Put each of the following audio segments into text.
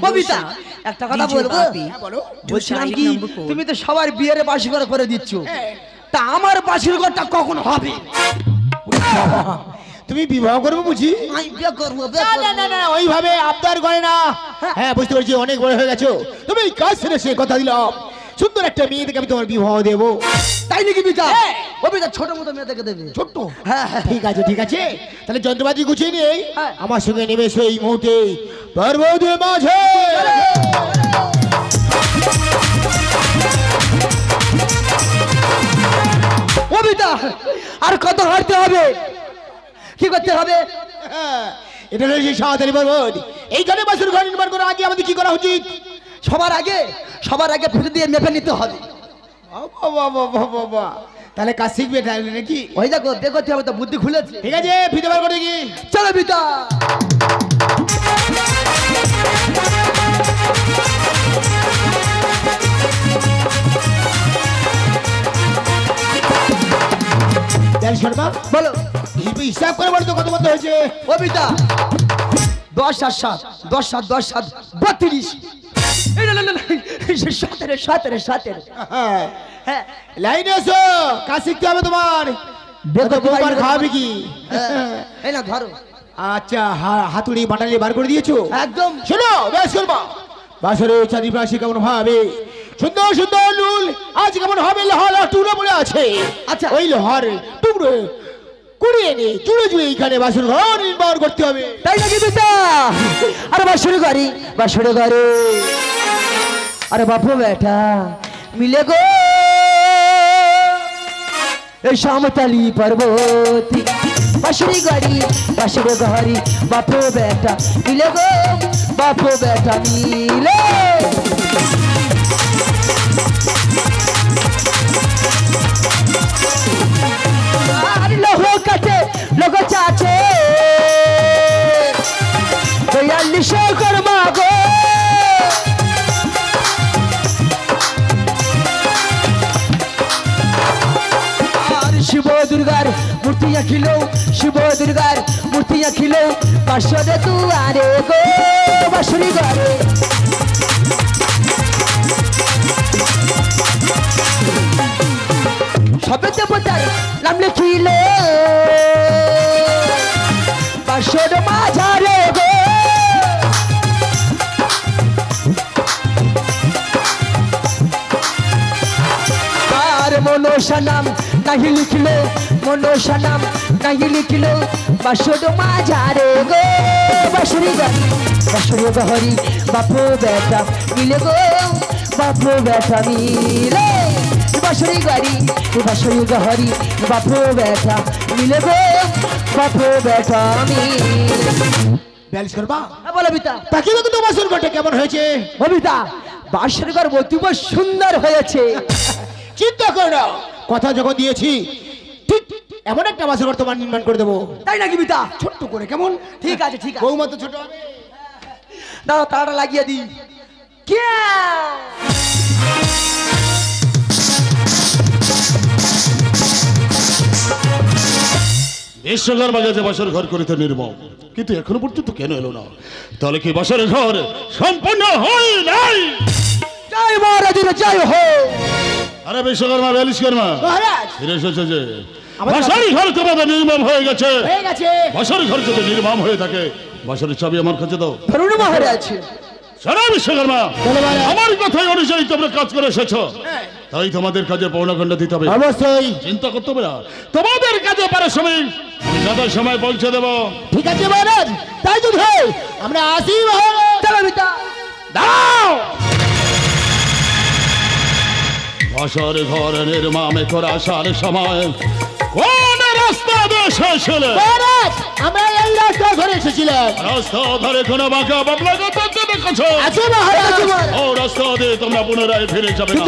কবিতা একটা কথা বলবো? বলছিলাম কি তুমি তো সবার বিয়ের বাসি করে দিচ্ছ, তা আমার বাসির ঘরটা কখন হবে? তুমি বিবাহ করবে বুঝি? না ওইভাবে আবদার করে না। হ্যাঁ বুঝতে পারছি, অনেক বড় হয়ে গেছো তুমি। কাজ ছেড়ে সে কথা দিলাম, সুন্দর একটা মেয়ে দেখে আমি তোমার বিবাহ দেবো। তাই নাকি পিতা? ও পিতা ছোট মতো মেয়ে দেখে দেবে? ছোট্ট? হ্যাঁ ঠিক আছে তাহলে যন্ত্রপাতি গুছিয়ে নিয়ে আমার সঙ্গে নেবে সেই মুহূর্তে পর্বতের মাঝে। ও পিতা আর কত হাঁটতে হবে, কি করতে হবে? এটা রয়েছে সাঁওতালি পর্বত, এইখানে বাসুর ঘর নির্মাণ করার আগে আমাদের কি করা উচিত? সবার আগে ফিতে দিয়ে মেপে নিতে হবে। তাহলে কাজ শিখবে নাকি? ওই দেখো দেখতে হবে তো, বুদ্ধি খুলেছে। ঠিক আছে ফিতে বার করে কি চলো পিতা। বলো হিসাব করে বলো তো কত কত হয়েছে? ও পিতা 10 আর 7 10 7 10 7 32। হ্যাঁ লাইনে এসো, কাজ শিখতে হবে তোমার। খাওয়াবে কি? এই না ধরো। আচ্ছা হাতুড়ি বাটালি বার করে দিয়েছো? একদম। শোনো বেশ করবা বাসরে চারিপাশে কেমন ভাবে সুন্দর সুন্দর নুল আজ কেমন হবে লোহার টুকরো পড়ে আছে। আচ্ছা ওই লোহার টুকরো কুড়িয়ে নে জুড়ে জুড়ে এইখানে বাসর ঘর নির্মাণ করতে হবে। তাই নাকি পিতা? আরে বাসরে ঘরে আরে বাপু বেটা মিলে গো এই সাঁওতালি পর্বতী বাসরে ঘরে বাপু বেটা মিলে গো, বাপু বেটা মিলে। লোহ কাটে লোক চাচে 42 কর্মা গো। আর শিব দুর্গার মূর্তি আঁকিল, বাসরে তু আরে গো বাসুরি ঘরে। সবে দেবতার নাম লিখিল বাসর মাঝারে গো। আর মনসা নাম নাহি লিখিল বাসর মাঝারে গো বাসুরি ঘরি বাপু বেটা মিলে গো, বাপু বেটা মিলে। বাসুরি ঘরি বাপু বেটা মিলে গো, বাপু বেটা মিলে। ব্যালেন্স করবা? বলো পিতা। তাকে দেখো তো বাসর ঘরটা কেমন হয়েছে? ও পিতা বাসর ঘর অতীব সুন্দর হয়েছে। চিন্তা করো না, কথা যখন দিয়েছি ঠিক এমন একটা বাসর ঘর তোমার নির্মাণ করে দেবো। তাই নাকি পিতা? ছোট্ট করে কেমন? ঠিক আছে বৌমা তো ছোট হবে। দাঁড়াও তাড়াটা লাগিয়ে দিই। বিশ্বকর্মা গেছে বাসর ঘর করিতে নির্মম, কিন্তু এখনো পর্যন্ত কেন এলো না? তাহলে কি বাসর ঘর সম্পূর্ণ হয় নাই? জয় মহারাজের জয় হো। আরে বিশ্বকর্মা বিশ্বকর্মা মহারাজ ফিরে এসেছে যে বাসর ঘর তোমাদের নির্মম হয়ে গেছে। বাসর ঘর যদি নির্মম হয়ে থাকে বাসরের চাবি আমার কাছে দাও। ধরুন মহারাজ। সারা বিশ্বকর্মা আমার কথাই অনুযায়ী তোমরা কাজ করে এসেছো, তাই তোমাদের কাজে পৌনখণ্ড দিতে হবে। অবশ্যই চিন্তা করতে হবে না, তোমাদের কাজে পারিশ্রমিক আমি যথা সময় পৌঁছে দেবো। ঠিক আছে মহারাজ, তাই যদি হয় আমরা আসি মহারাজ। চলো পিতা। দাও বাসর ঘর নির্মাণ করে আসার সময় কোন রাস্তা দিয়ে এসেছিলে? মহারাজ আমরা এই রাস্তা ধরে এসেছিলাম। রাস্তা ধরে কোন বাঁকা বাবলা গাছে দেখেছো? আছে মহারাজ। ও রাস্তা দিয়ে তোমরা পুনরায় ফিরে যাবে না।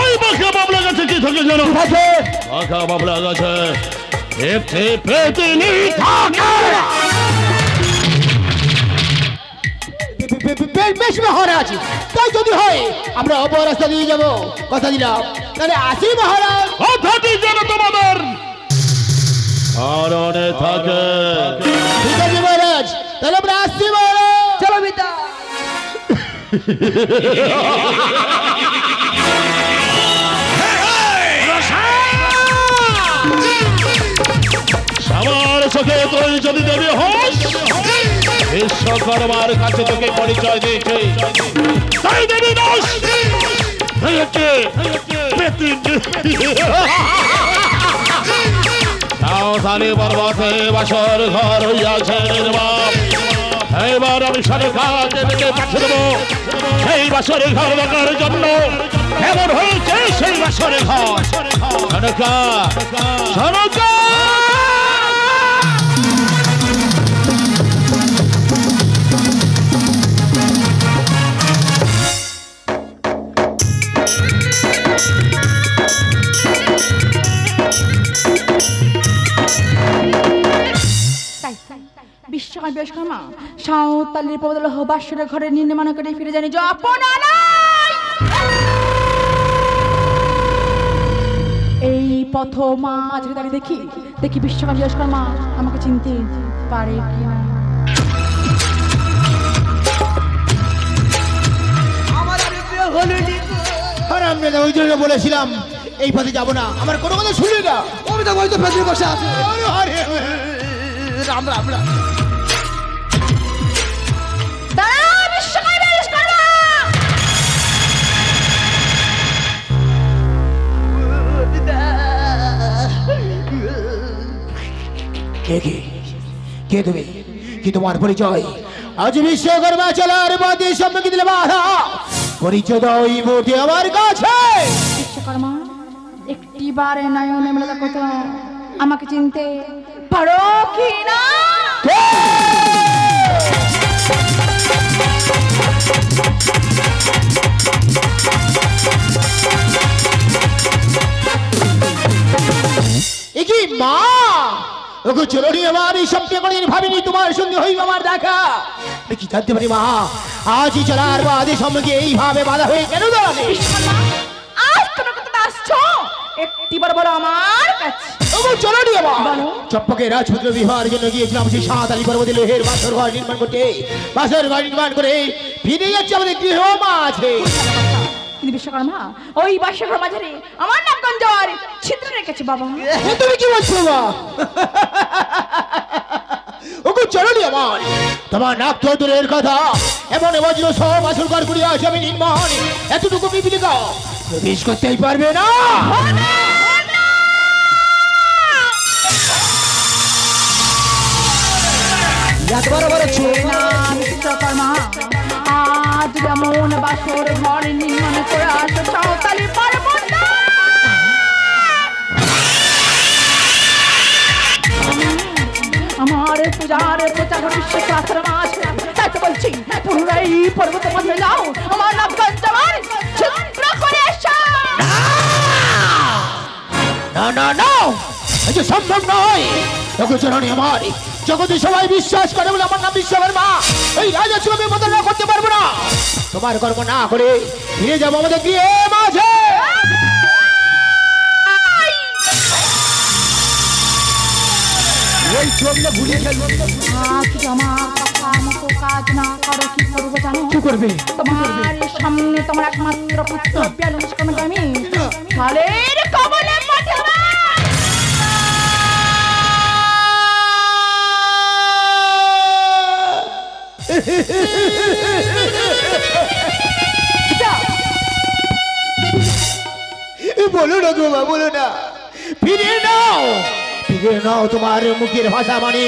ওই বাঁকা বাবলা গাছে কি থাকে জানো? বাঁকা বাবলা গাছে পেতনি থাকে। বেশ মহারাজ, তাই যদি হয় আমরা অপর রাস্তা দিয়ে যাবো, কথা দিলাম। তাহলে আসি মহারাজ। কথাটি যেন তোমাদের স্মরণে থাকে। ঠিক আছে মহারাজ, তাহলে আমরা আসছি মহারাজ। চলো পিতা। আমার চোখে তুই যদি দেবী হোস, বিশ্বকর্মার কাছে তোকে পরিচয় দিয়েছে, তাই দেবী দোষ সাঁওতালি পর্বতে বাসর ঘর হইয়াছে নির্মাণ। এবার আমি সরকার দেবীকে পাঠিয়ে দেবো সেই বাসরে ঘর দেখার জন্য। এমন হয়েছে সেই বাসরে ঘর সরকার সরকার বিশ্বকর্মা বিশ্বকর্মা সাঁওতালির পবদল বাসরের ঘরে নির্মাণ করে ফিরে জানি এই প্রথম মাঝে দাঁড়িয়ে দেখি দেখি বিশ্বকর্মা বিশ্বকর্মা আমাকে চিনতে পারে কিনা। ওই জন্য বলেছিলাম এই পথে যাবো না, আমার কোনো কথা শুনলি না। আমি তো বলতে ফেসে বসে আছে। রাম রাম রাম। কে তুমি? কি তোমার পরিচয়? আজ বিশ্বকর্মা চলার বাদে সম্মুখে দিলে বাধা, পরিচয় দাও এই মুহূর্তে আমার কাছে। বিশ্বকর্মা একটি বারে নয়নে মেলে দেখো তো আমাকে চিনতে পারো কি না? কি মা ওকে চলনি আমার এই স্বপ্নে কোনদিন ভাবিনি তোমার সঙ্গে হইব আমার দেখা। কি জানতে পারি মা আজই চলার বাদে সম্মুখে এইভাবে বাধা হয়ে কেন দাঁড়ালে? আজ তোমার কথা আসছো একটিবার বলো আমার কাছে। ওগো চলনি আমার চপ্পকে রাজপুত্র বিবাহের জন্য গিয়েছিলাম সেই সাঁওতালি পর্বতে লোহের বাসর ঘর নির্মাণ করতে। বাসর ঘর নির্মাণ করে ফিরে যাচ্ছে আমাদের গৃহ মাঝে। কিন্তু বিশ্বকর্মা ওই বাসর ঘর মাঝে আমার নাক গঞ্জার ছিদ্র রেখেছে বাবা। তুমি কি বলছো বাবা? ওগো চলনি আমার তোমার নাক তো দূরের কথা, এমন বজ্র সব আসল ঘর করিয়া আসে আমি নির্মাণ, এতটুকু বিবিলিকা প্রবেশ করতেই পারবে না। বিশ্বকর্মা আজ যেমন বাসর ঘর নির্মাণ করে আসো সাঁওতালি পর্বত আমার পূজার প্রচার বিশ্বশাস্ত্র মাঝ, তাই তো বলছি পুনরায় পর্বত মধ্যে যাও আমার নাম গঞ্জমান ছিদ্র করে এসো। না না না এটা সম্ভব নয়। ওগো চলনি আমার জগতে সবাই বিশ্বাস করে বলে আমার নাম বিশ্বকর্মা এই রাজা আমি বদল না করতে পারবো না। তোমার কর্ম না করে ফিরে যাবো আমাদের গিয়ে মাঝে। ওই চোখটা ভুলে গেল। আমার কথা মতো কাজ না করো কি করবো জানো? কি করবে? তোমার সামনে তোমার একমাত্র পুত্র ব্যালেন্স করবে আমি খালের কবলে পাঠাবো। বলো না গো মা, বলো না, ফিরে নাও, ফিরে নাও তোমার মুখের ভাষা মানে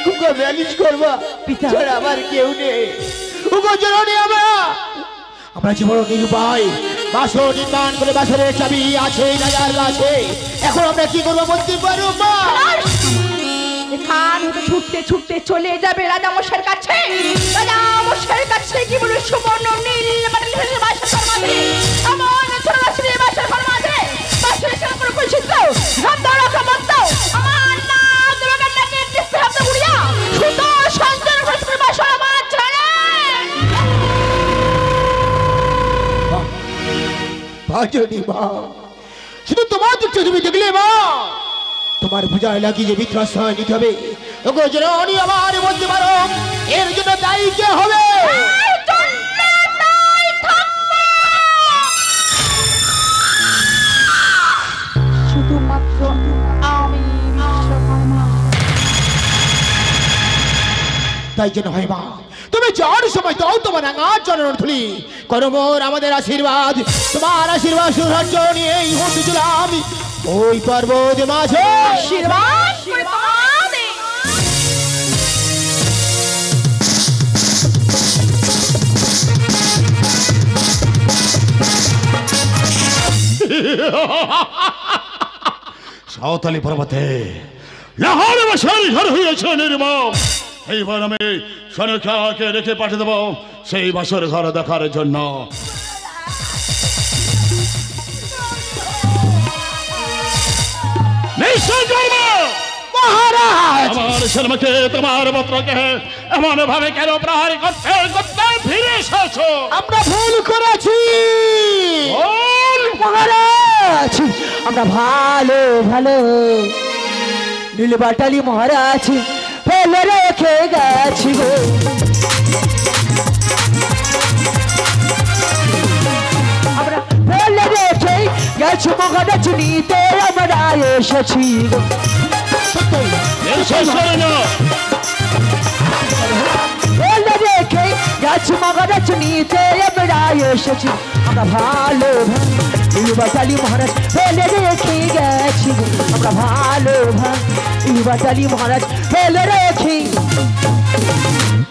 খুব ম্যানেজ করবা পিছনে আমার কেউ নেই। আমরা যে বড় নিরুপায় বাসর নির্মাণ করে বাসরের চাবি আছে রাজার কাছে, এখন আমরা কি করবো বলতে পারো মা? এখান হতে ছুটতে ছুটতে চলে যাবে রাজা মশাইয়ের কাছে। রাজা মশাইয়ের কাছে কি বলে সুবর্ণ নীল বাটল ভেসে বাসর ফরমাতে এমন ছোটরাশি বাসর ফরমাতে বাসর কেন করে কইছিস তো রাজা রাখা মত আমার না দুর্গা নাকে দিতে হবে বুড়িয়া শুধু সঞ্জয় ভেসে বাসর আমার ছেড়ে বাজনি মা, শুধু তোমার দিকটা তুমি দেখলে মা, তোমার পূজায় লাগিয়ে যে বিত্রাশ্রয় নিতে হবে ওগো জননী আমার বলতে পারো এর জন্য দায়ী তাই জন্য হয় মা তুমি যাওয়ার সময় দাও তোমার রাঙার চরণ ধুলি করো মোর আমাদের আশীর্বাদ তোমার আশীর্বাদ সুরাজ্য নিয়ে এই হতে চলাম ওই পর্বত মাঝে আশীর্বাদ করে পাবে। সাঁওতালি পর্বতে লাহোর বছর ঘর হয়েছে নির্মম। এইবার আমি সনকাকে রেখে পাঠিয়ে দেবো সেই বছর ঘর দেখার জন্য। মহারাজ আমার শর্মাকে তোমার পুত্রকে এমন ভাবে কেন প্রহার করতে করতে ফিরে এসেছো? আমরা ভুল করেছি বল। মহারাজ আমরা ভালো ভালো নীলবাটালি মহারাজ ফেলে রেখে গেছি গো। আমরা ফেলে রেখে গেছি মহারাজ নিতে আমরা এসেছি গো। ফেলে রেখে গেছি মহারাজ নিতে আমরা এসেছি। আমরা ভালো নীলবাটালি মহারাজ ফেলে রেখে গেছি গো। আমরা ভালো নীলবাটালি মহারাজ ফেলে রেখে।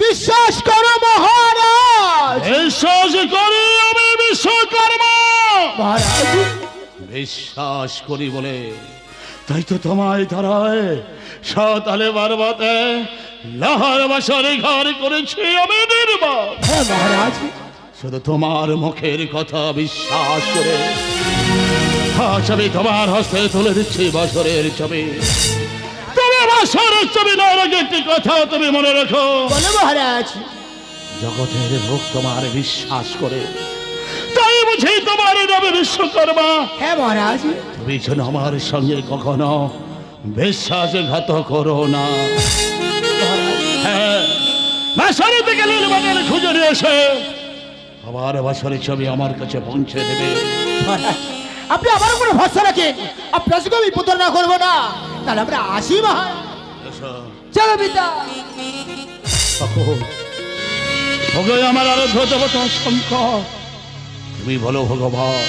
বিশ্বাস করো মহারাজ বিশ্বাস করি আমি বিশ্বকর্মা। মহারাজ বিশ্বাস করি বলে তাই তো তোমায় ধরায় সাঁওতালি পর্বতে লাহোর বছরে ঘর করেছি আমি নির্মম। হ্যাঁ মহারাজ শুধু তোমার মুখের কথা বিশ্বাস করে আজ আমি তোমার হস্তে তুলে দিচ্ছি বছরের ছবি। তবে বছরের ছবি নেওয়ার আগে একটি কথা তুমি মনে রাখো, বলো মহারাজ জগতের লোক তোমার বিশ্বাস করে তাই বুঝি তোমার নামে বিশ্বকর্মা। হ্যাঁ মহারাজ তুমি যেন আমার সঙ্গে কখনো বিশ্বাসঘাত করো না। হ্যাঁ বছরে থেকে নীলবাটালি খুঁজে নিয়ে এসে আবার বছরের ছবি আমার কাছে পৌঁছে দেবে। মহারাজ আপনি আমার উপরে ভরসা রাখেন আপনার সঙ্গে আমি প্রতারণা করবো না তাহলে আমরা আসি মহারাজ। চলো পিতা। ওগো আমার আরাধ্য দেবতা শঙ্কর, তুমি বলো ভগবান,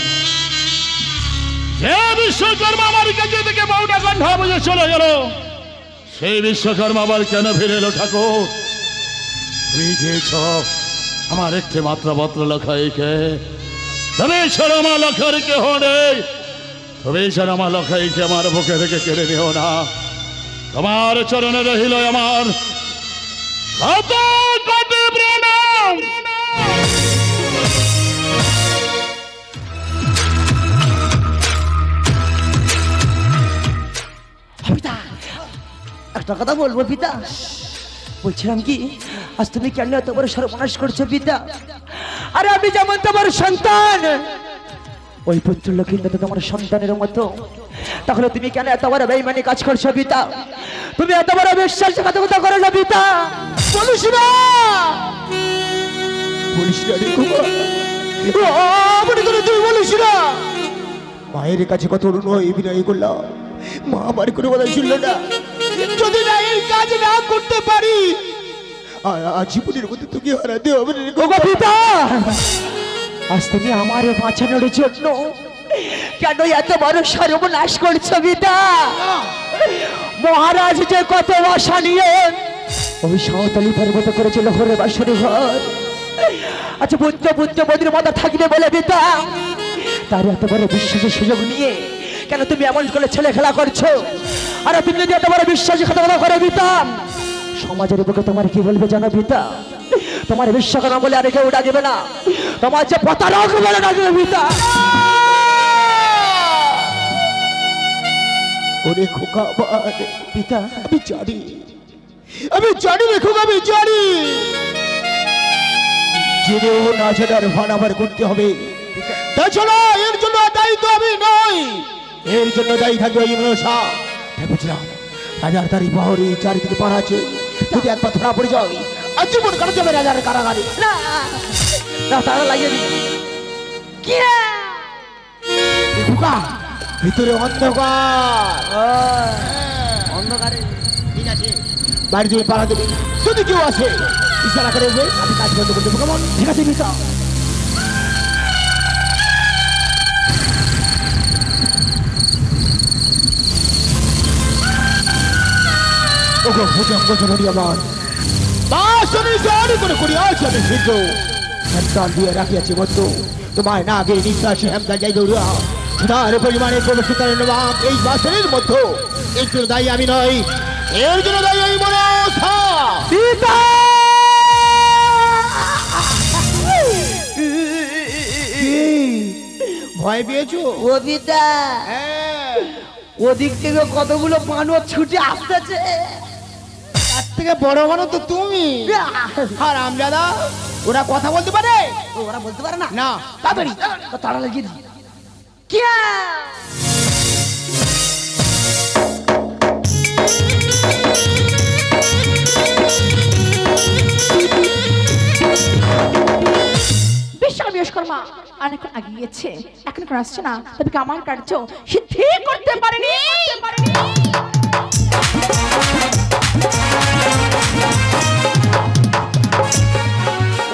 যে বিশ্বকর্মা আমার কাছে থেকে বউটা কণ্ঠ বুঝে চলে গেল সেই বিশ্বকর্মা আবার কেন ফিরে এলো ঠাকুর? তুমি দিয়েছ আমার একটি মাত্র পত্র লখাইকে, তুমি ছাড়া আমার লখার কেহ নেই, তুমি ছাড়া আমার লখাইকে আমার বুকে থেকে কেড়ে নিও না। তোমার চরণে রহিল আমার শত কোটি প্রণাম। পিতা একটা কথা বলবো পিতা, বলছিলাম কি আজ তুমি কেন এত বড় সর্বনাশ করছো পিতা? আরে আমি যেমন তোমার সন্তান ওই পুত্র লক্ষ্মী তো তোমার সন্তানের মতো, তাহলে তুমি কেন এত বড় বেঈমানি কাজ করছো পিতা? তুমি এত বড় বিশ্বাসঘাতকতা করো না পিতা। বলিস না বলিস না রে কুমার, মনে করে তুই বলিস না। মায়ের কাছে কত নয় বিনয় করলাম, মা আমার কোনো কথা শুনল না। যদি না এই কাজ না করতে পারি জীবনের মধ্যে তোকে হারাতে হবে রে ওগো পিতা, আজ তুমি আমার বাঁচানোর জন্য কেন এত বড় সর্বনাশ করছো পিতা? মহারাজ যে কত আশা নিয়ে ওই সাঁওতালি পর্বত করেছিল ঘরে বাসর ঘর, আচ্ছা পুত্র পুত্র বদির মাথা থাকবে বলে পিতা তার এত বড় বিশ্বাসের সুযোগ নিয়ে কেন তুমি এমন করে ছেলে খেলা করছো? আর তুমি যদি এত বড় বিশ্বাসঘাতকতা করে পিতা সমাজের বুকে তোমার কি বলবে জানো পিতা? তোমার বিশ্বকর্মা বলে আর কেউ ডাকবে না, তোমার যে প্রতারক বলে ডাকবে পিতা। ওরে খোকা আমার পিতা আমি জানি রে খোকা, আমি জানি জেনেও না জানার ভান আমার করতে হবে। তাছাড়া এর জন্য দায়ী তো আমি নই, এর জন্য দায়ী থাকবে ওই মনসা। বুঝলাম রাজার তারি বাহরে চারিদিকে পাড়া আছে, যদি একবার ধরা পড়ে যাও আর জীবন কাটা যাবে রাজার কারাগারে। না না তারা লাগিয়ে দিই কি রে? খোকা ভিতরে অন্ধকার। অন্ধকারে ঠিক আছে বাড়ি তুমি পাড়া দেবে। যদি কেউ আসে ইশারা করে বলবে, আমি কাজ বন্ধ করে দেবো। কেমন? ঠিক আছে পিতা। ওগো ভুজঙ্গ জননী আমার বাসনে জানি করে করিয়াছি আমি সিদ্ধ সন্তান দিয়ে রাখিয়াছি মধ্য তোমার না আগে নিঃশ্বাসে হেমদা যাই দৌড়া সুধার পরিমাণে প্রবেশিতার নবাব এই বাসনের মধ্যে এর জন্য দায়ী আমি নই, এর জন্য দায়ী এই মনসা। পিতা ভয় পেয়েছো? ও পিতা, হ্যাঁ, ওদিক থেকে কতগুলো মানুষ ছুটে আসতেছে। তার থেকে বড় মানুষ তো তুমি। আর আমজাদা ওরা কথা বলতে পারে? ওরা বলতে পারে না। না, তাড়াতাড়ি তাড়া লাগিয়ে দি। কিয়া বিশ্বকর্মা অনেকক্ষণ আগে গিয়েছে, এখন এখন আসছে না, তবে কি আমার কার্য সিদ্ধি করতে পারেনি।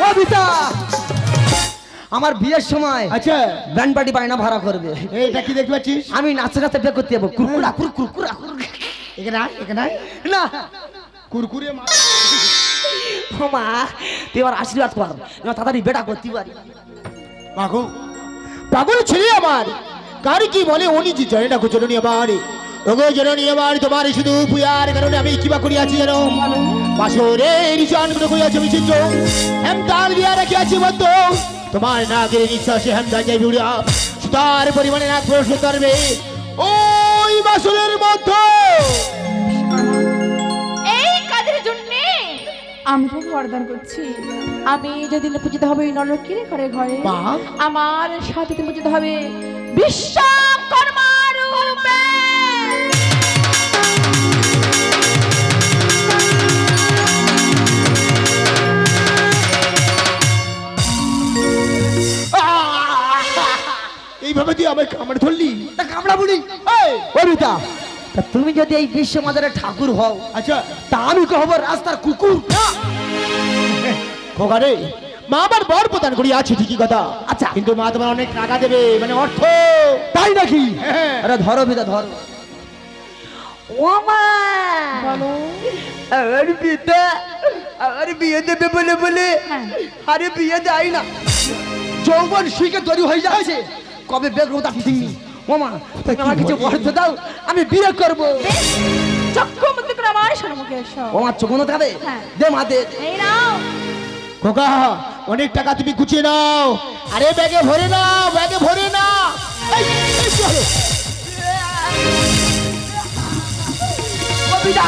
ও পিতা, আমার বিয়ের সময় আচ্ছা ব্যান্ড পার্টি বায়না ভাড়া করবে। এইটা কি দেখতে পাচ্ছিস? আমি নাচে নাচে বে করতে যাবো। কুরকুরা কুরকুরা এখানে আয়, এখানে আয়। না কুরকুরে মা ও মা, তুই আমার আশীর্বাদ কর, না তাড়াতাড়ি বেটা করতে পারি। মাগো পাগল ছেলে আমার, কার কি বলে উনি যে জানে না জননী আমার। ওগো জননী আমার, তোমার শুধু পুয়ার কারণে আমি কিবা করিয়াছি জানো? বাসরে নিশান করে করিয়াছি আমি চিত্র হেম তাল দিয়া রাখিয়াছি বদ্ধ তোমার নাগের নিঃশ্বাসে হেম দাঁড় যাই উড়িয়া সুতার পরিমাণে নাক প্রশ্ন করবে ওই বাসরের মধ্যে। এই কাজের জন্য আমি তো বরদান করছি, আমি যেদিন পূজিত হবে নরকের ঘরে ঘরে, মা। আমার সাথে পূজিত হবে বিশ্বকর্মা রূপে। এইভাবে তুই আমার কামড় ধরলি? তা কামড়া বুড়ি। ও পিতা, তা তুমি যদি এই বিশ্ব মাদারের ঠাকুর হও, আচ্ছা তা আমি তো হবো রাস্তার কুকুর। খোকা রে, মা আমার বর প্রদান করি আছে ঠিকই কথা, আচ্ছা। কিন্তু মা তোমার অনেক টাকা দেবে, মানে অর্থ। তাই নাকি? হ্যাঁ। আরে ধরো পিতা ধরো। ও মা, বলো। আরে পিতা, আরে বিয়ে দেবে বলে বলে হ্যাঁ। আরে বিয়ে দেয় না, যৌবন শিখে তৈরি হয়ে যাচ্ছে, কবে বের করবো তা ঠিক নেই। ও মা, তুমি আমার কিছু বলতে দাও, আমি বিয়ে করবো। চক্ষু মুক্ত করে আমার সম্মুখে এসো। ও মা চোখ মনে থাকে? হ্যাঁ। দে মা দে। এই নাও। খোকা অনেক টাকা তুমি গুছিয়ে নাও, আরে ব্যাগে ভরে নাও, ব্যাগে ভরে নাও। এই, এই কি হলো? ও পিতা,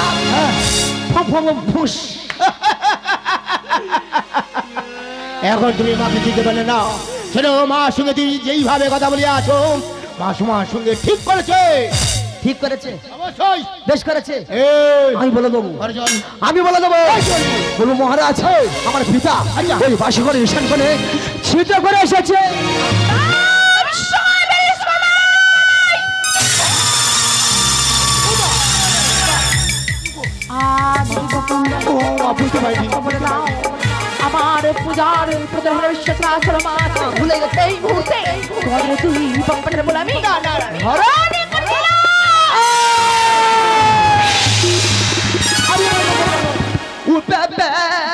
ফুস। এখন তুমি মাকে দিতে পারলে না, শোনো মার সঙ্গে তুমি যেইভাবে কথা বলে আছো, মা তোমার সঙ্গে ঠিক করেছে। ঠিক করেছে, অবশ্যই বেশ করেছে। এই আমি বলে দেবো, ঘরে চল। আমি বলে দেবো। বলবো মহারাজ, আমার পিতা ওই বাসি করে ঈশান করে ছিটে করে এসেছে। আজ ও মা বুঝতে পারিনি। বলে দাও, আমার পূজার প্রধান বিশ্বাসরা মাছ ভুলে গেছে এই মুহূর্তে। তোমাদের তুই পম্পটের বলে আমি ধরণী করছিলাম।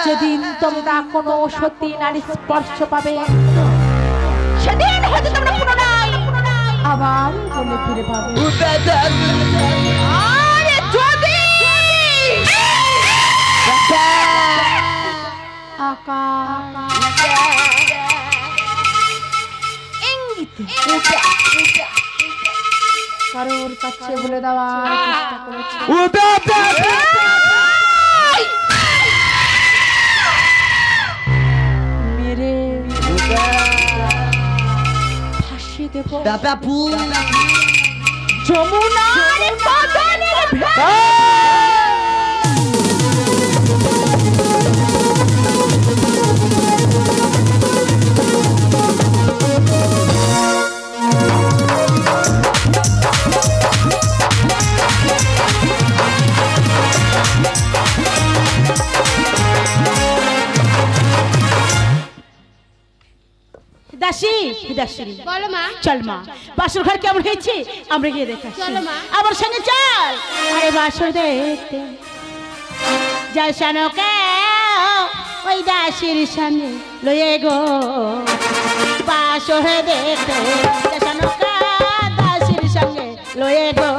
যেদিন তোমরা কোনো সত্যি নারী স্পর্শ পাবে, সেদিন হয়তো তোমরা পুনরায় আবার বলে ফিরে পাবে। আর যদি ইঙ্গিতে কারোর কাছে বলে দেওয়ার চেষ্টা করেছে, মেরে ফাঁসি দেব যমুনার বদনের দাসী দাসী বলো মা। চল মা, বাসর ঘর কেমন হয়েছে আমরা গিয়ে দেখে আসি। চলো মা। আমার সঙ্গে চল। আরে বাসর দেখতে যাই শানকে ওই দাসীর সঙ্গে লয়ে গো, বাসর দেখতে যাই শানকে দাসীর সঙ্গে লয়ে গো।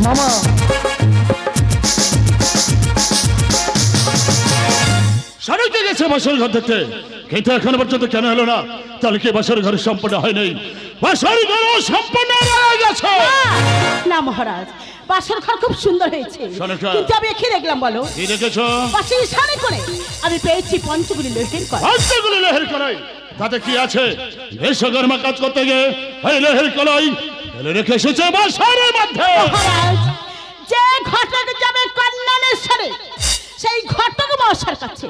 মামা সারুকে গেছে বাসর ঘর দেখতে, কিন্তু এখনো পর্যন্ত কেন হলো না? তাহলে কি বাসর ঘর সম্পূর্ণ হয়নি? বাসর ঘর সম্পূর্ণ হয়ে গেছে। না মহারাজ, বাসর ঘর খুব সুন্দর হয়েছে, শোনেছো? কিন্তু আমি কি দেখলাম বলো? কি দেখেছো? পাশে সারি করে আমি পেয়েছি পঞ্চগুলি লোহের কড়াই। পঞ্চগুলি লোহের কড়াই, তাতে কি আছে? বিশ্বকর্মা কাজ করতে গিয়ে এই লোহের কড়াই ফেলে রেখে এসেছে বাসরের মধ্যে। মহারাজ, যে ঘটক যাবে কল্যাণেশ্বরে, সেই ঘটক মশার কাছে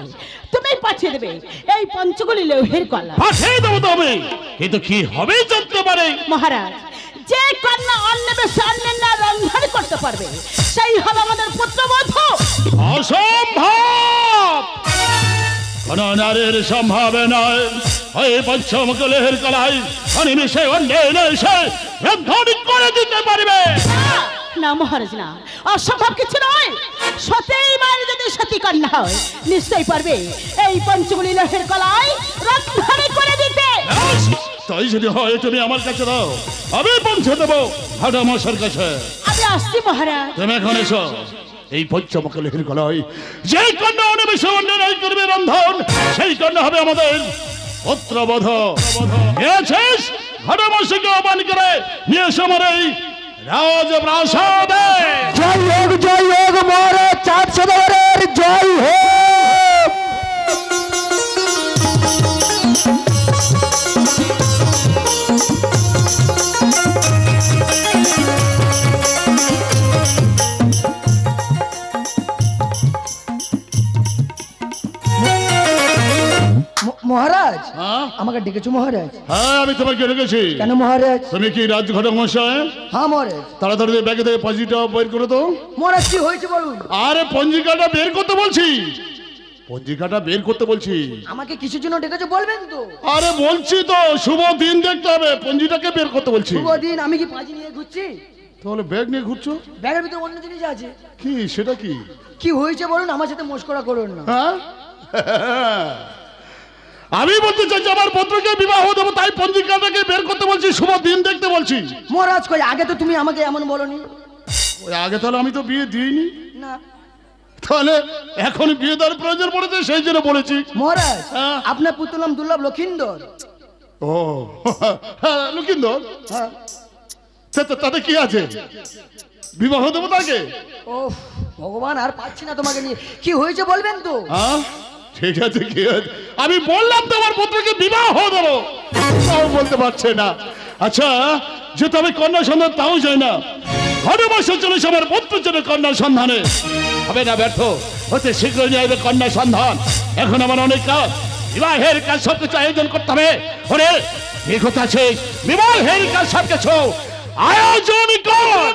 তুমি পাঠিয়ে দেবে এই পঞ্চগুলি লোহের কলা। পাঠিয়ে দেবো তবে, কিন্তু কি হবে জানতে পারে? মহারাজ, যে কন্যা অন্নবেশে অন্যান্য রন্ধন করতে পারবে সেই হবে আমাদের পুত্রবধূ। অসম্ভব! কোন নারীর সম্ভব নয় ওই পঞ্চমুখ লোহের কলাই অনিমেষে অন্যান্য এসে রন্ধন করে দিতে পারবে। না মহারাজ, না, অসম্ভব কিছু নয়। সতেই মায়ের যদি সতী কন্যা হয় নিশ্চয়ই পারবে এই পঞ্চগুলি লোহের কলাই রন্ধন করে দিতে। তাই যদি হয় তুমি আমার কাছে দাও, আমি পৌঁছে দেবো হাডামশার কাছে। আমি আসছি মহারাজ। তুমি এখন এসো। এই পঞ্চমুখ লোহের কলাই যে কন্যা অনিমেষে অন্যান্য করবে রন্ধন, সেই কন্যা হবে আমাদের পুত্রবধূ। গেছিস হাডামশাকে আহ্বান করে নিয়ে এসো আমার এই রাজপ্রাসাদে। জয় হোক মহারাজ চাঁদ সদাগরের জয় হোক। মহারাজ হ্যাঁ? আমাকে ডেকেছো মহারাজ? হ্যাঁ, আমি তোমাকে রেখেছি। কেন মহারাজ? তুমি কি রাজঘটক মশাই? হ্যাঁ মহারাজ। তাড়াতাড়ি ব্যাগে থেকে পঞ্জিটা বের করে তো। মহারাজ কি হয়েছে বলুন? আরে পঞ্জিকাটা বের করতে বলছি, পঞ্জিকাটা বের করতে বলছি। আমাকে কিছু জন্য ডেকেছো বলবেন তো? আরে বলছি তো, শুভ দিন দেখতে হবে, পঞ্জিটাকে বের করতে বলছি। শুভ দিন? আমি কি পাঁজি নিয়ে ঘুরছি? তাহলে ব্যাগ নিয়ে ঘুরছো? ব্যাগের ভিতরে অন্য জিনিস আছে। কি সেটা? কি কি হয়েছে বলুন, আমার সাথে মস্করা করুন না। হ্যাঁ? আমি বলতে চাইছি আমার পুত্রকে বিবাহ দেবো, তাই পঞ্জিকাটাকে বের করতে বলছি, শুভ দিন দেখতে বলছি। মহারাজ কই আগে তো তুমি আমাকে এমন বলনি। ওই আগে তাহলে আমি তো বিয়ে দিইনি, না তাহলে এখন বিয়ে দেওয়ার প্রয়োজন পড়েছে সেই জন্য বলেছি। মহারাজ হ্যাঁ। আপনার পুত্র নাম দুর্লভ লক্ষিন্দর। ও হ্যাঁ, লক্ষিন্দর। হ্যাঁ। তাতে কি আছে? বিবাহ দেবো তাকে। ও ভগবান, আর পাচ্ছি না তোমাকে নিয়ে। কি হয়েছে বলবেন তো? হ্যাঁ ঠিক আছে, কি আছে? আমি বললাম তো আমার পুত্রকে বিবাহ দেবো, তাও বলতে পারছে না। আচ্ছা, যেহেতু আমি কন্যা সন্ধান তাও যাই না, ঘরে বসে চলেছে আমার পুত্রের জন্য কন্যা সন্ধানে। হবে না ব্যর্থ, হতে শীঘ্রই নিয়ে আসবে কন্যা সন্ধান। এখন আমার অনেক কাজ, বিবাহের কাজ সব কিছু আয়োজন করতে হবে। ওরে ঠিক কথা আছে, বিবাহের কাজ সব কিছু আয়োজন কর।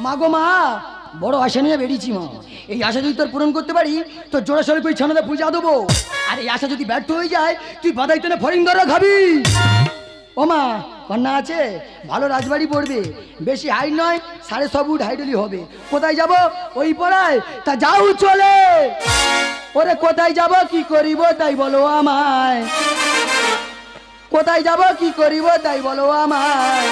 মা গো মা, বড় আশা নিয়ে বেরিয়েছি মা। এই আশা যদি তোর পূরণ করতে পারি তো জোড়াশোরে কই ছানাতে পূজা দেবো। আর এই আশা যদি ব্যর্থ হয়ে যায় তুই বাদাই তেনে ফরিং ধরা খাবি। ও মা, কন্যা আছে, ভালো রাজবাড়ি পড়বে, বেশি হাইট নয়, 6.5 ফুট হাইটলি হবে। কোথায় যাব? ওই পড়ায় তা যাও চলে। ওরে কোথায় যাব কি করিব তাই বলো আমায়, কোথায় যাব কি করিব তাই বলো আমায়।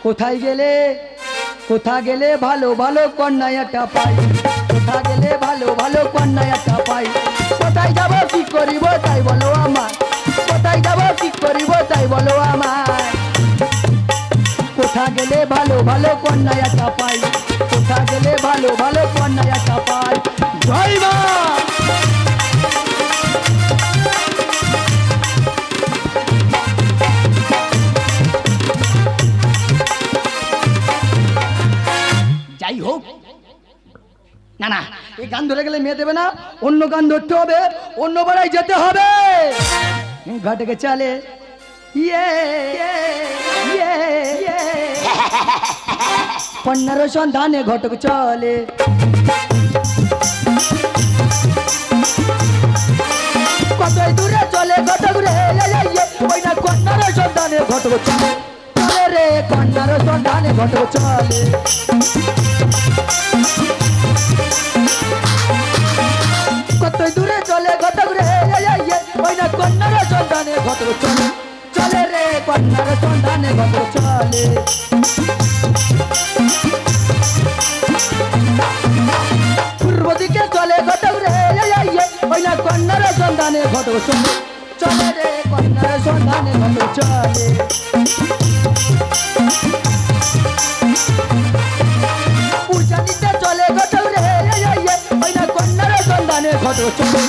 কোথায় গেলে ভালো ভালো কন্যা একটা পাই, কোথায় গেলে ভালো ভালো কন্যা একটা পাই। কোথায় যাব কি করিব তাই বলো আমায়, কোথায় যাব কি করিব তাই বলো আমায়। কোথায় গেলে ভালো ভালো কন্যা একটা পাই, কোথায় গেলে ভালো ভালো কন্যা একটা পাই। জয় মা। যাই হোক, না না, এই গান ধরে গেলে মেয়ে দেবে না, অন্য গান ধরতে হবে, অন্য পাড়ায় যেতে হবে। ঘটকে চলে কন্যার সন্ধানে ঘটক চলে। কতই দূরে চলে ঘটক রে, ওই না কন্যার সন্ধানে ঘটক চলে। চলে রে কন্যার সন্ধানে ঘটক চলে। কতই দূরে চলে ঘটক রে, ওই না কন্যার সন্ধানে ঘটক চলে। চলে রে কন্যার সন্ধানে ঘটক চলে। পূর্ব দিকে চলে ঘটক রে, ওই না কন্যার সন্ধানে ঘটক চলে। চলে রে কন্যার সন্ধানে ঘটক চলে। পূজা নিতে চলে ঘটক রে, ওই না কন্যার সন্ধানে ঘটক চলে।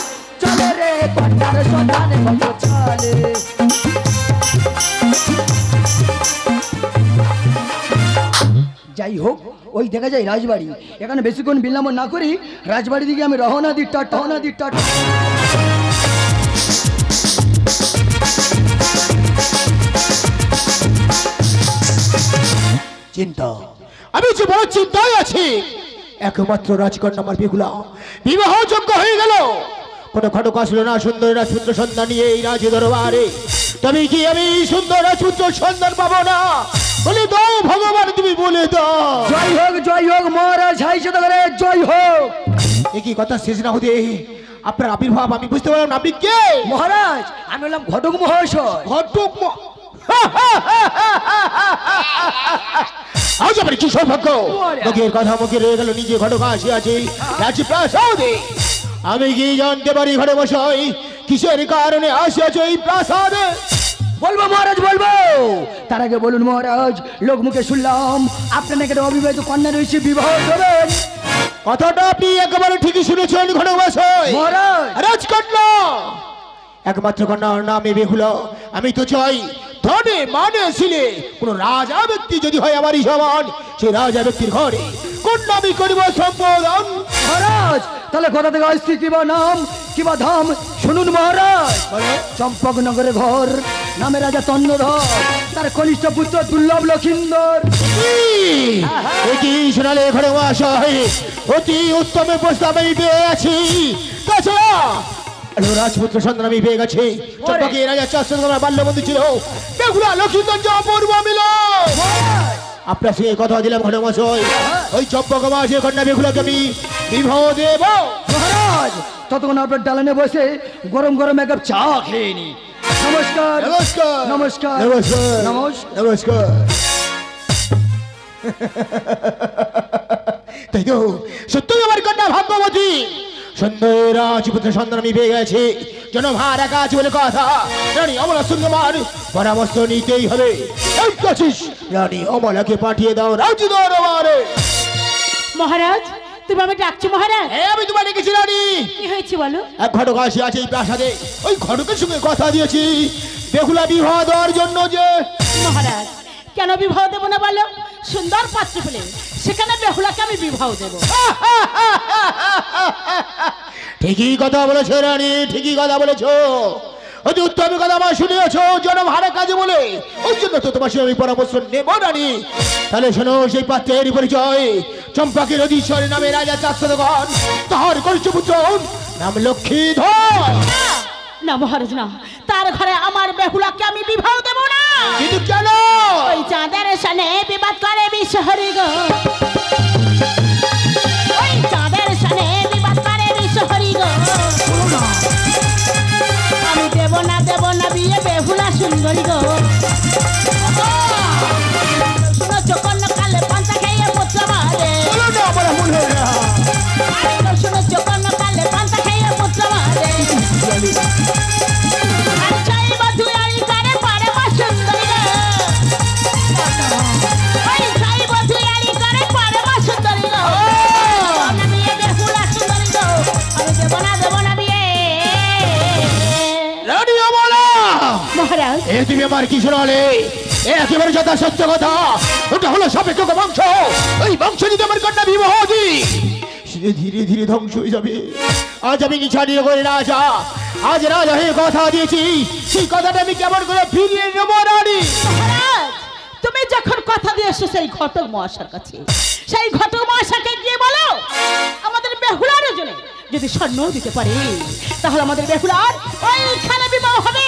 চলে রে কন্যার সন্ধানে ঘটক চলে। যাই হোক, ওই দেখা যায় রাজবাড়ি। এখানে বেশিক্ষণ বিলম্ব না করি রাজবাড়ি দিকে আমি রওনা দিই। টাটা। চিন্তা, আমি যে বড় চিন্তায় আছি। একমাত্র রাজকন্যা আমার বেহুলা বিবাহযোগ্য হয়ে গেল, কোনো ঘটক আসলো না সুন্দর রাজপুত্র সন্ধান নিয়ে এই রাজ দরবারে। তবে কি আমি সুন্দর রাজপুত্র সন্ধান পাবো না? বলে দাও ভগবান, তুমি বলে দাও। জয় হোক মহারাজ, হাই সদাগরে জয় হোক। একই কথা শেষ না হতে আপনার আবির্ভাব আমি বুঝতে পারলাম না। আপনি কে? মহারাজ, আমি হলাম ঘটক মহাশয়। ঘটক আজ আমার কি সৌভাগ্য, মুখের কথা মুখে রয়ে গেল, নিজে ঘটক আসিয়াছি রাজপ্রাসাদে। আমি কি জানতে পারি ঘটক মশাই কিসের কারণে আসিয়াছে এই প্রাসাদে? বলবো মহারাজ, বলবো। তার আগে বলুন মহারাজ, লোক মুখে শুনলাম আপনার নাকি একটা অবিবাহিত কন্যা রয়েছে, বিবাহ করবেন। কথাটা আপনি একেবারে ঠিকই শুনেছেন ঘটক মশাই। মহারাজ, রাজকন্যা একমাত্র কন্যার নামে বেহুলা। আমি তো চাই ধনে মানে ছিলে কোন রাজা ব্যক্তি যদি হয় আমারই সমান, সেই রাজা ব্যক্তির ঘরে কন্যা আমি করিব সম্বোধন। মহারাজ, তাহলে কোথা থেকে আসছি, কিবা নাম কিবা ধাম শুনুন মহারাজ। চম্পকনগরে ঘর, নামে রাজা তন্নধর, তার কনিষ্ঠ পুত্র দুর্লভ লক্ষিন্দর। কি শোনালে ঘটক মশাই, অতি উত্তম প্রস্তাব আমি পেয়ে আছি। তাছাড়া রাজপুত্র সন্ধান আমি পেয়ে গেছি। চম্পকে রাজা চার বাল্যবন্ধু ছিল বেহুলা লক্ষিন্দর যে অপূর্ব মিল। আপনার সঙ্গে কথা দিলাম ঘটক মশাই, ওই চম্পক মাসে কন্যা বেহুলাকে আমি বিবাহ দেব। মহারাজ, ততক্ষণ আপনার ডালানে বসে গরম গরম এক কাপ চা খেয়ে নি। নমস্কার নমস্কার নমস্কার নমস্কার নমস্কার। নমস্কার। তাই তো সত্যই আমার কন্যা ভাগ্যবতী। সুন্দর রাজপুত্র সন্ধান আমি পেয়ে গেছি। জনভার একা আছে বলে কথা, রানী অমলা সুন্দর পরামর্শ নিতেই হবে। রানী অমলাকে পাঠিয়ে দাও রাজ দরবারে। মহারাজ, তুমি আমি ডাকছি মহারাজ। আমি তোমার ডেকেছি রানী। কি হয়েছে বলো? এক ঘটক আসি আছে এই প্রাসাদে, ওই ঘটকের সঙ্গে কথা দিয়েছি বেহুলা বিবাহ দেওয়ার জন্য। যে মহারাজ কেন বিবাহ দেবো না বলো? সুন্দর পাত্র পেলে সেখানে বেহুলাকে আমি বিবাহ দেবো। ঠিকই কথা বলেছো রানী, ঠিকই কথা বলেছো। অতি উত্তম কথা আমার শুনিয়েছো, জনম হারে কাজে বলে, ওই জন্য তো তোমার সঙ্গে আমি পরামর্শ নেব রানী। তাহলে শোনো, সেই পাত্রের পরিচয় চম্পাকের অধীশ্বর নামে রাজা 400 তাহার কনিষ্ঠ পুত্র নাম লক্ষ্মীধর। না মহারাজ না, তার ঘরে আমার বেহুলাকে আমি বিবাহ দেবো না। কিন্তু কেন? ওই চাঁদের সানে বিবাদ করে বিশ্বহরি গো, ওই চাঁদের সানে বিবাদ করে বিশ্বহরি গো। আমি দেব না বিয়ে বেহুলা সুন্দরী গো। শুনো চোখন্য কালে পান্তা খেয়ে পুত্র মারে, শুনো চোখন্য কালে পান্তা খেয়ে পুত্র মারে। তুমি আমার কি শোনালে? একেবারে যথা সত্য কথা। ওটা হলো সাপেক্ষ বংশ, ওই বংশ যদি আমার কন্যা বিবাহ দিই সে ধীরে ধীরে ধ্বংস হয়ে যাবে। আজ আমি নিছাড়িয়ে করে রাজা, আজ রাজা হয়ে কথা দিয়েছি, সেই কথাটা আমি কেমন করে ফিরিয়ে নেবো রানী? মহারাজ তুমি যখন কথা দিয়েছো সেই ঘটক মহাশয়ের কাছে, সেই ঘটক মহাশয়কে গিয়ে বলো আমাদের বেহুলার জন্য যদি স্বর্ণ দিতে পারে তাহলে আমাদের বেহুলার ওইখানে বিবাহ হবে।